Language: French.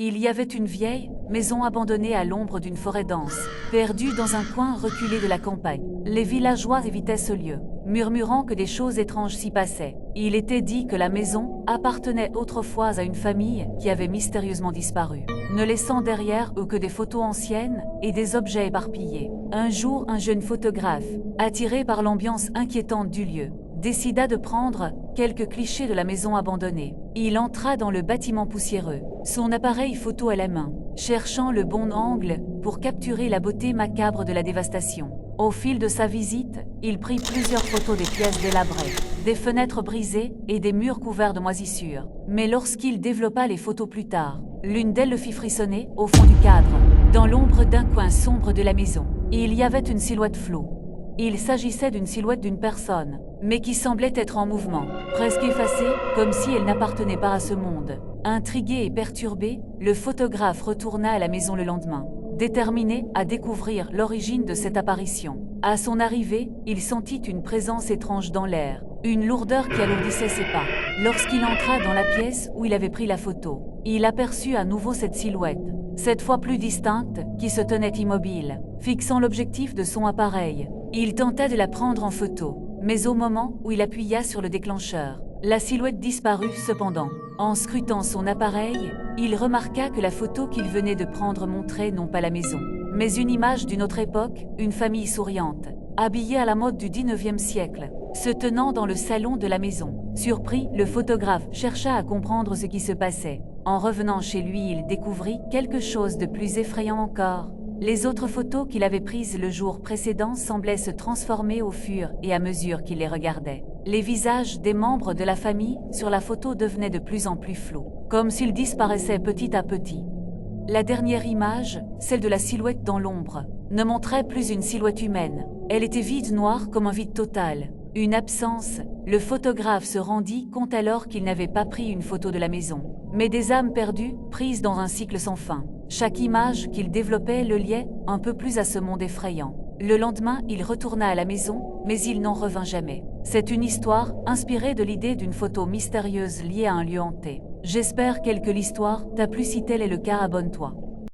Il y avait une vieille maison abandonnée à l'ombre d'une forêt dense, perdue dans un coin reculé de la campagne. Les villageois évitaient ce lieu, murmurant que des choses étranges s'y passaient. Il était dit que la maison appartenait autrefois à une famille qui avait mystérieusement disparu, ne laissant derrière eux que des photos anciennes et des objets éparpillés. Un jour, un jeune photographe, attiré par l'ambiance inquiétante du lieu, décida de prendre quelques clichés de la maison abandonnée. Il entra dans le bâtiment poussiéreux, son appareil photo à la main, cherchant le bon angle pour capturer la beauté macabre de la dévastation. Au fil de sa visite, il prit plusieurs photos des pièces délabrées, des fenêtres brisées et des murs couverts de moisissures. Mais lorsqu'il développa les photos plus tard, l'une d'elles le fit frissonner au fond du cadre. Dans l'ombre d'un coin sombre de la maison, il y avait une silhouette floue. Il s'agissait d'une silhouette d'une personne, mais qui semblait être en mouvement, presque effacée, comme si elle n'appartenait pas à ce monde. Intrigué et perturbé, le photographe retourna à la maison le lendemain, déterminé à découvrir l'origine de cette apparition. À son arrivée, il sentit une présence étrange dans l'air, une lourdeur qui alourdissait ses pas. Lorsqu'il entra dans la pièce où il avait pris la photo, il aperçut à nouveau cette silhouette, cette fois plus distincte, qui se tenait immobile, fixant l'objectif de son appareil. Il tenta de la prendre en photo, mais au moment où il appuya sur le déclencheur, la silhouette disparut cependant. En scrutant son appareil, il remarqua que la photo qu'il venait de prendre montrait non pas la maison, mais une image d'une autre époque, une famille souriante, habillée à la mode du 19e siècle, se tenant dans le salon de la maison. Surpris, le photographe chercha à comprendre ce qui se passait. En revenant chez lui, il découvrit quelque chose de plus effrayant encore. Les autres photos qu'il avait prises le jour précédent semblaient se transformer au fur et à mesure qu'il les regardait. Les visages des membres de la famille sur la photo devenaient de plus en plus flous, comme s'ils disparaissaient petit à petit. La dernière image, celle de la silhouette dans l'ombre, ne montrait plus une silhouette humaine. Elle était vide, noire comme un vide total. Une absence. Le photographe se rendit compte alors qu'il n'avait pas pris une photo de la maison, mais des âmes perdues, prises dans un cycle sans fin. Chaque image qu'il développait le liait un peu plus à ce monde effrayant. Le lendemain, il retourna à la maison, mais il n'en revint jamais. C'est une histoire inspirée de l'idée d'une photo mystérieuse liée à un lieu hanté. J'espère que l'histoire t'a plu. Si tel est le cas, abonne-toi.